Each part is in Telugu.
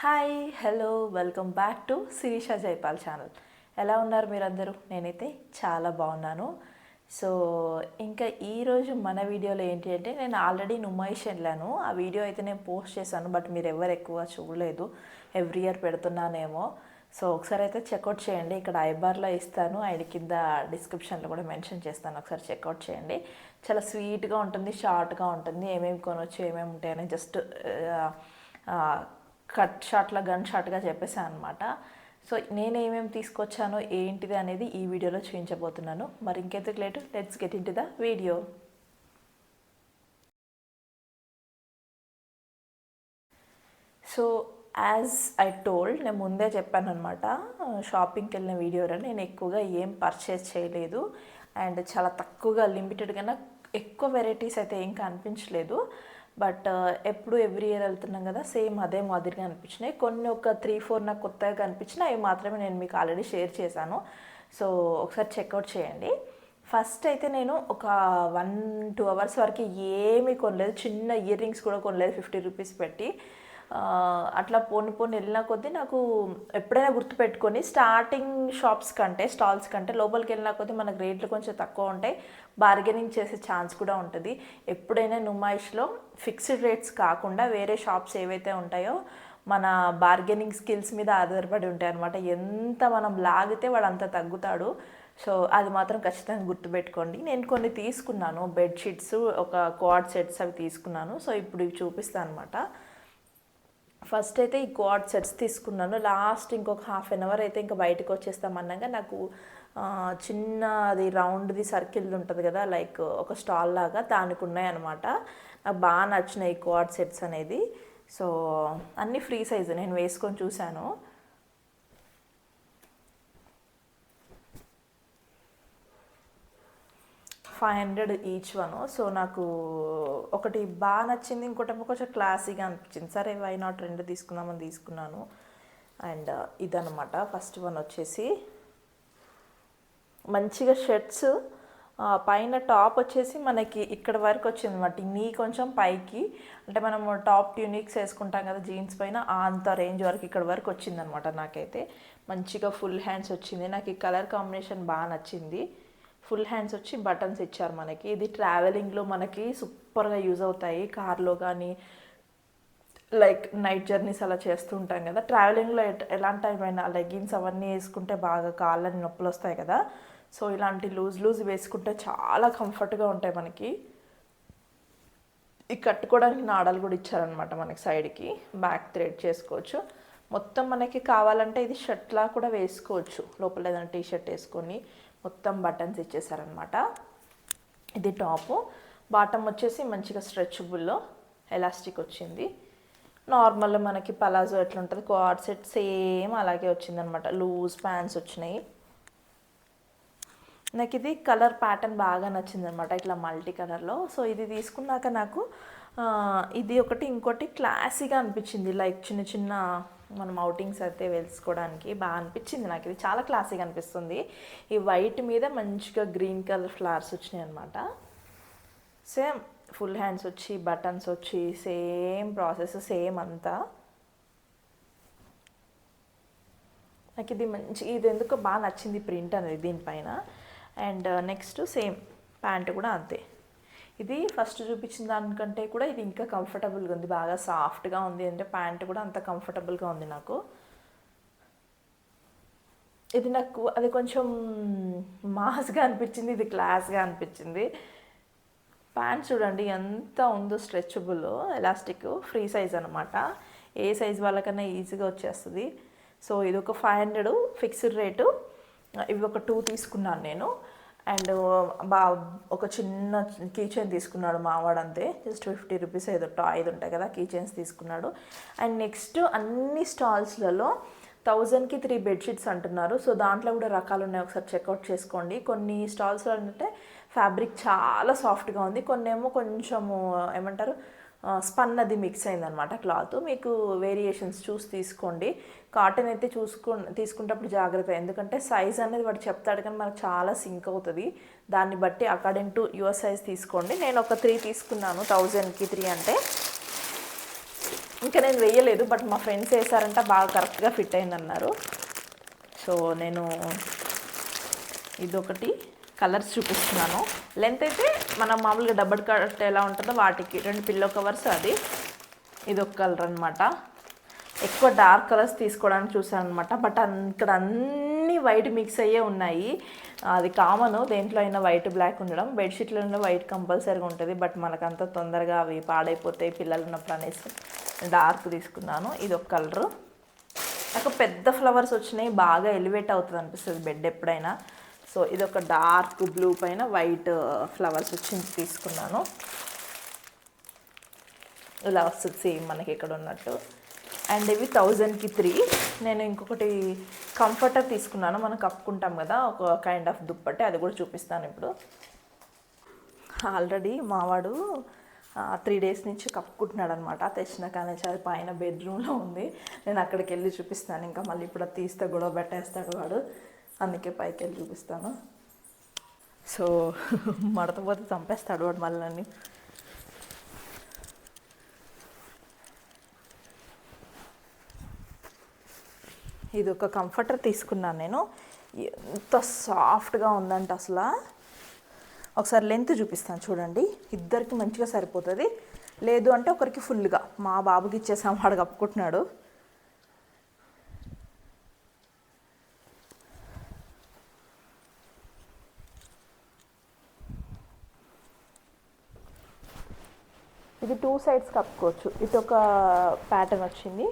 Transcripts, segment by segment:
Hi hello welcome back to Shirisha Jaipal channel. ఎలా ఉన్నారు మీరందరూ? నేనైతే చాలా బాగున్నాను. సో ఇంకా ఈరోజు మన వీడియోలో ఏంటి అంటే, నేను ఆల్రెడీ నుమాయిష్ వెళ్ళాను. ఆ వీడియో అయితే నేను పోస్ట్ చేశాను, బట్ మీరు ఎవరు ఎక్కువ చూడలేదు. Every year పెడుతున్నానేమో. సో ఒకసారి అయితే చెక్అవుట్ చేయండి. ఇక్కడ ఐబార్లో ఇస్తాను, ఆయన కింద డిస్క్రిప్షన్లో కూడా మెన్షన్ చేస్తాను. ఒకసారి చెక్అవుట్ చేయండి. చాలా స్వీట్గా ఉంటుంది, షార్ట్గా ఉంటుంది. ఏమేమి కొనవచ్చు, ఏమేమి ఉంటాయని జస్ట్ కట్ షార్ట్లా గన్ షార్ట్గా చెప్పేసాను అనమాట. సో నేను ఏమేమి తీసుకొచ్చానో ఏంటిది అనేది ఈ వీడియోలో చూపించబోతున్నాను. మరి ఇంకెందుకు late, let's get in to the video. So as I told, నేను ముందే చెప్పాను అనమాట, షాపింగ్కి వెళ్ళిన వీడియోలో నేను ఎక్కువగా ఏం పర్చేస్ చేయలేదు. అండ్ చాలా తక్కువగా, లిమిటెడ్గా, ఎక్కువ వెరైటీస్ అయితే ఏం కనిపించలేదు. బట్ ఎప్పుడు ఎవ్రీ ఇయర్ వెళ్తున్నాం కదా, సేమ్ అదే మాదిరిగా అనిపించినాయి. కొన్ని ఒక 3-4 నాకు కొత్తగా కనిపించినాయి, అవి మాత్రమే నేను మీకు ఆల్రెడీ షేర్ చేశాను. సో ఒకసారి చెక్అవుట్ చేయండి. ఫస్ట్ అయితే నేను ఒక 1-2 అవర్స్ వరకు ఏమీ కొనలేదు. చిన్న ఇయర్ రింగ్స్ కూడా కొనలేదు 50 రూపీస్ పెట్టి. అట్లా పోని వెళ్ళిన కొద్దీ నాకు ఎప్పుడైనా గుర్తుపెట్టుకొని, స్టార్టింగ్ షాప్స్ కంటే, స్టాల్స్ కంటే లోపలికి వెళ్ళిన కొద్దీ మనకు రేట్లు కొంచెం తక్కువ ఉంటాయి, బార్గెనింగ్ చేసే ఛాన్స్ కూడా ఉంటుంది. ఎప్పుడైనా నుమాయిష్లో ఫిక్స్డ్ రేట్స్ కాకుండా వేరే షాప్స్ ఏవైతే ఉంటాయో మన బార్గెనింగ్ స్కిల్స్ మీద ఆధారపడి ఉంటాయి అనమాట. ఎంత మనం లాగితే వాడు అంత తగ్గుతాడు. సో అది మాత్రం ఖచ్చితంగా గుర్తుపెట్టుకోండి. నేను కొన్ని తీసుకున్నాను, బెడ్షీట్స్, ఒక క్వాడ్ సెట్స్ అవి తీసుకున్నాను. సో ఇప్పుడు ఇవి చూపిస్తాను అనమాట. ఫస్ట్ అయితే ఈ క్వాడ్ సెట్స్ తీసుకున్నాను. లాస్ట్ ఇంకొక హాఫ్ అన్ అవర్ అయితే ఇంకా బయటకు వచ్చేస్తామన్నాక నాకు చిన్న అది రౌండ్ది సర్కిల్ ఉంటుంది కదా, లైక్ ఒక స్టాల్ లాగా, దానికి ఉన్నాయన్నమాట. నాకు బాగా నచ్చినాయి ఈ క్వాడ్ సెట్స్ అనేది. సో అన్నీ ఫ్రీ సైజు, నేను వేసుకొని చూశాను. $500 ఈచ్ వన్. సో నాకు ఒకటి బాగా నచ్చింది, ఇంకోటి కొంచెం క్లాసీగా అనిపించింది. సరే వై నాట్, 2 తీసుకుందామని తీసుకున్నాను. అండ్ ఇదనమాట ఫస్ట్ వన్ వచ్చేసి మంచిగా షర్ట్స్. పైన టాప్ వచ్చేసి మనకి ఇక్కడ వరకు వచ్చింది అనమాట, నీ కొంచెం పైకి, అంటే మనం టాప్ ట్యూనిక్స్ వేసుకుంటాం కదా జీన్స్ పైన, అంత రేంజ్ వరకు ఇక్కడ వరకు వచ్చిందనమాట. నాకైతే మంచిగా ఫుల్ హ్యాండ్స్ వచ్చింది. నాకు ఈ కలర్ కాంబినేషన్ బాగా నచ్చింది. ఫుల్ హ్యాండ్స్ వచ్చి బటన్స్ ఇచ్చారు మనకి. ఇది ట్రావెలింగ్లో మనకి సూపర్గా యూజ్ అవుతాయి. కార్లో కానీ, లైక్ నైట్ జర్నీస్ అలా చేస్తుంటాం కదా, ట్రావెలింగ్లో ఎలాంటి టైమైనా లెగ్గిన్స్ అవన్నీ వేసుకుంటే బాగా కాళ్ళని నొప్పులు వస్తాయి కదా. సో ఇలాంటి లూజ్ వేసుకుంటే చాలా కంఫర్ట్గా ఉంటాయి మనకి. ఈ కట్టుకోవడానికి నాడాలు కూడా ఇచ్చారనమాట మనకి, సైడ్కి బ్యాక్ థ్రెడ్ చేసుకోవచ్చు. మొత్తం మనకి కావాలంటే ఇది షర్ట్లా కూడా వేసుకోవచ్చు, లోపల ఏదైనా టీ షర్ట్ వేసుకొని. మొత్తం బటన్స్ ఇచ్చేసారనమాట. ఇది టాపు. బాటమ్ వచ్చేసి మంచిగా స్ట్రెచబుల్లో ఎలాస్టిక్ వచ్చింది. నార్మల్ మనకి పలాజో ఎట్లా ఉంటుంది క్వాడ్ సెట్, సేమ్ అలాగే వచ్చిందనమాట. లూజ్ ప్యాంట్స్ వచ్చినాయి. నాకు ఇది కలర్ ప్యాటర్న్ బాగా నచ్చిందనమాట, ఇట్లా మల్టీ కలర్లో. సో ఇది తీసుకున్నాక నాకు ఇది ఒకటి, ఇంకోటి క్లాసీగా అనిపించింది. లైక్ చిన్న మనం అవుటింగ్స్ అయితే వేసుకోవడానికి బాగా అనిపించింది నాకు. ఇది చాలా క్లాసీగా అనిపిస్తుంది. ఈ వైట్ మీద మంచిగా గ్రీన్ కలర్ ఫ్లవర్స్ వచ్చినాయి అనమాట. సేమ్ ఫుల్ హ్యాండ్స్ వచ్చి, బటన్స్ వచ్చి, సేమ్ ప్రాసెస్, సేమ్ అంతా. నాకు ఇది ఇది ఎందుకో బాగా నచ్చింది ప్రింట్ అనేది దీనిపైన. అండ్ నెక్స్ట్ సేమ్ ప్యాంట్ కూడా అంతే. ఇది ఫస్ట్ చూపించిన దానికంటే కూడా ఇది ఇంకా కంఫర్టబుల్గా ఉంది, బాగా సాఫ్ట్గా ఉంది. అంటే ప్యాంట్ కూడా అంత కంఫర్టబుల్గా ఉంది నాకు. ఇది నాకు అది కొంచెం మాస్గా అనిపించింది, ఇది క్లాస్గా అనిపించింది. ప్యాంట్ చూడండి ఎంత ఉందో, స్ట్రెచబుల్, ఎలాస్టిక్, ఫ్రీ సైజ్ అనమాట. ఏ సైజ్ వాళ్ళకన్నా ఈజీగా వచ్చేస్తుంది. సో ఇది ఒక 500 ఫిక్స్డ్ రేటు. ఇవి ఒక 2 తీసుకున్నాను నేను. అండ్ ఒక చిన్న కీ చైన్ తీసుకున్నాడు మావాడంతే, జస్ట్ 50 రూపీస్ ఏదో 5 ఉంటాయి కదా కీ చైన్స్ తీసుకున్నాడు. అండ్ నెక్స్ట్ అన్ని స్టాల్స్లలో 1000కి 3 బెడ్షీట్స్ అంటున్నారు. సో దాంట్లో కూడా రకాలు ఉన్నాయి, ఒకసారి చెక్అవుట్ చేసుకోండి. కొన్ని స్టాల్స్లో అంటే ఫ్యాబ్రిక్ చాలా సాఫ్ట్గా ఉంది, కొన్ని ఏమో కొంచెము ఏమంటారు స్పన్ అది మిక్స్ అయిందనమాట క్లాత్. మీకు వేరియేషన్స్ చూసి తీసుకోండి. కాటన్ అయితే తీసుకునేటప్పుడు జాగ్రత్త, ఎందుకంటే సైజ్ అనేది వాడు చెప్తాడు కానీ మనకు చాలా సింక్ అవుతుంది. దాన్ని బట్టి అకార్డింగ్ టు యువర్ సైజ్ తీసుకోండి. నేను ఒక 3 తీసుకున్నాను, 1000కి 3 అంటే. ఇంకా నేను వేయలేదు, బట్ మా ఫ్రెండ్స్ వేసారంట బాగా కరెక్ట్గా ఫిట్ అయిందన్నారు. సో నేను ఇదొకటి కలర్స్ చూపిస్తున్నాను. లెంత్ అయితే మనం మామూలుగా డబ్బర్ కట్ ఎలా ఉంటుందో వాటికి 2 పిల్లో కవర్స్, అది ఇదొక కలర్ అనమాట. ఎక్కువ డార్క్ కలర్స్ తీసుకోవడానికి చూసాను అనమాట, బట్ ఇక్కడ అన్నీ వైట్ మిక్స్ అయ్యే ఉన్నాయి. అది కామన్, దేంట్లో అయినా వైట్ బ్లాక్ ఉండడం. బెడ్షీట్లో వైట్ కంపల్సరీగా ఉంటుంది, బట్ మనకంత తొందరగా అవి పాడైపోతాయి పిల్లలు ఉన్నప్పుడు అనేసి డార్క్ తీసుకున్నాను. ఇది ఒక కలరు. నాకు పెద్ద ఫ్లవర్స్ వచ్చినాయి, బాగా ఎలివేట్ అవుతుంది అనిపిస్తుంది బెడ్ ఎప్పుడైనా. సో ఇది ఒక డార్క్ బ్లూ పైన వైట్ ఫ్లవర్స్ వచ్చింది తీసుకున్నాను. ఇలా వస్తుంది సేమ్ మనకి ఇక్కడ ఉన్నట్టు. అండ్ ఇవి 1000కి 3. నేను ఇంకొకటి కంఫర్టర్ తీసుకున్నాను, మనం కప్పుకుంటాం కదా ఒక కైండ్ ఆఫ్ దుప్పటి, అది కూడా చూపిస్తాను ఇప్పుడు. ఆల్రెడీ మావాడు 3 డేస్ నుంచి కప్పుకుంటున్నాడు అనమాట. తెచ్చిన కానీ అది పైన బెడ్రూమ్లో ఉంది. నేను అక్కడికి వెళ్ళి చూపిస్తాను. ఇంకా మళ్ళీ ఇప్పుడు అది తీస్తే గొడవ పెట్టేస్తాడు వాడు, అందుకే పైకి వెళ్ళి చూపిస్తాను. సో మడతపోతే చంపేస్తాడు వాడు మళ్ళీ నన్ను. ఇది ఒక కంఫర్టర్ తీసుకున్నాను నేను. ఎంత సాఫ్ట్గా ఉందంటే అసలు. ఒకసారి లెంత్ చూపిస్తాను చూడండి. ఇద్దరికి మంచిగా సరిపోతుంది, లేదు అంటే ఒకరికి ఫుల్గా. మా బాబుకి ఇచ్చేసాం, వాడు కప్పుకుంటున్నాడు. ఇది 2 సైడ్స్ కప్పుకోవచ్చు. ఇటు ఒక ప్యాటర్న్ వచ్చింది,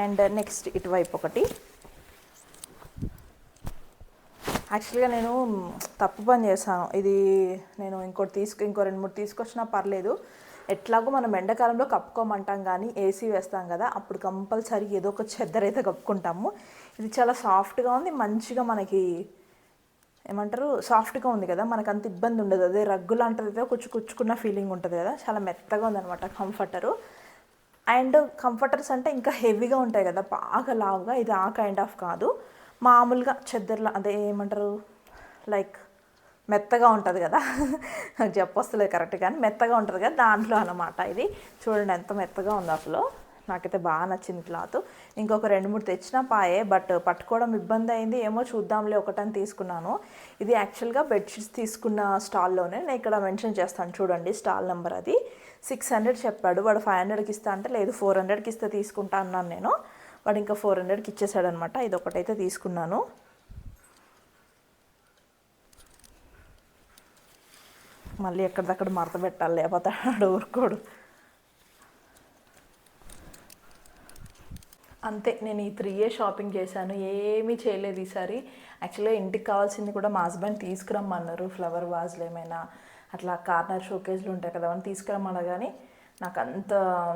అండ్ నెక్స్ట్ ఇటువైపు ఒకటి. యాక్చువల్గా నేను తప్పు పని చేశాను. ఇది నేను ఇంకో 2-3 తీసుకొచ్చినా పర్లేదు. ఎట్లాగో మనం ఎండాకాలంలో కప్పుకోమంటాం, కానీ ఏసీ వేస్తాం కదా, అప్పుడు కంపల్సరీ ఏదో ఒక చెద్దరు అయితే కప్పుకుంటాము. ఇది చాలా సాఫ్ట్గా ఉంది, మంచిగా మనకి ఏమంటారు సాఫ్ట్గా ఉంది కదా, మనకు అంత ఇబ్బంది ఉండదు. అదే రగ్గు లాంటిది అయితే కుచ్చుకున్న ఫీలింగ్ ఉంటుంది కదా, చాలా మెత్తగా ఉందన్నమాట కంఫర్టరు. అండ్ కంఫర్టర్స్ అంటే ఇంకా హెవీగా ఉంటాయి కదా, బాగా లావుగా. ఇది ఆ కైండ్ ఆఫ్ కాదు, మామూలుగా చెద్దర్లా, అదే ఏమంటారు లైక్ మెత్తగా ఉంటుంది కదా, నాకు చెప్పొస్తలేదు కరెక్ట్, కానీ మెత్తగా ఉంటుంది కదా, దాంట్లో అన్నమాట. ఇది చూడండి ఎంత మెత్తగా ఉందో అసలు. నాకైతే బాగా నచ్చింది క్లాత్. ఇంకొక 2-3 తెచ్చినా పాయే, బట్ పట్టుకోవడం ఇబ్బంది అయింది. ఏమో చూద్దాంలే ఒకటని తీసుకున్నాను. ఇది యాక్చువల్గా బెడ్షీట్స్ తీసుకున్న స్టాల్లోనే, నేను ఇక్కడ మెన్షన్ చేస్తాను చూడండి స్టాల్ నెంబర్. అది 600 చెప్పాడు వాడు. 500కి ఇస్తా అంటే లేదు 400కి ఇస్తే తీసుకుంటా అన్నాను నేను. వాడు ఇంకా 400కి ఇచ్చేసాడు అనమాట. ఇది ఒకటైతే తీసుకున్నాను. మళ్ళీ ఎక్కడిదక్కడ మడత పెట్టాలి, లేకపోతే ఆడు ఊరుకోడు. అంతే, నేను ఈ 3 ఇయర్స్ షాపింగ్ చేశాను, ఏమీ చేయలేదు ఈసారి. యాక్చువల్గా ఇంటికి కావాల్సింది కూడా మా హస్బెండ్ తీసుకురమ్మన్నారు. ఫ్లవర్ వాజ్లు ఏమైనా అట్లా కార్నర్ షోకేజ్లు ఉంటాయి కదా, అవన్నీ తీసుకురమ్మన్నారు. కానీ నాకు అంత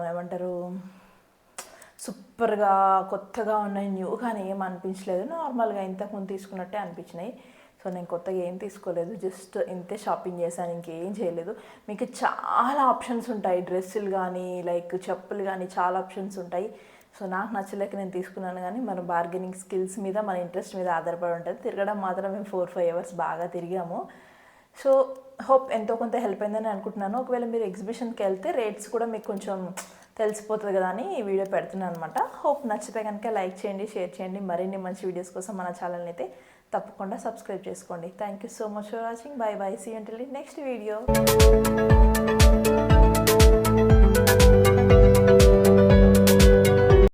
ఏమంటారు సూపర్గా కొత్తగా ఉన్నాయి, న్యూ కానీ ఏం అనిపించలేదు. నార్మల్గా ఇంతకుముందు తీసుకున్నట్టే అనిపించినాయి. సో నేను కొత్తగా ఏం తీసుకోలేదు, జస్ట్ ఇంతే షాపింగ్ చేశాను, ఇంకేం చేయలేదు. మీకు చాలా ఆప్షన్స్ ఉంటాయి, డ్రెస్సులు కానీ లైక్ చెప్పులు కానీ చాలా ఆప్షన్స్ ఉంటాయి. సో నాకు నచ్చలేక నేను తీసుకున్నాను. కానీ మన బార్గెనింగ్ స్కిల్స్ మీద, మన ఇంట్రెస్ట్ మీద ఆధారపడి ఉంటుంది. తిరగడం మాత్రం మేము 4-5 అవర్స్ బాగా తిరిగాము. సో హోప్ ఎంతో కొంత హెల్ప్ అయిందని అనుకుంటున్నాను. ఒకవేళ మీరు ఎగ్జిబిషన్కి వెళ్తే రేట్స్ కూడా మీకు కొంచెం తెలిసిపోతుంది కదా అని ఈ వీడియో పెడుతున్నాను అనమాట. హోప్ నచ్చితే కనుక లైక్ చేయండి, షేర్ చేయండి. మరిన్ని మంచి వీడియోస్ కోసం మన ఛానల్ని అయితే తప్పకుండా సబ్స్క్రైబ్ చేసుకోండి. Thank you so much for watching. Bye bye, see you until next video.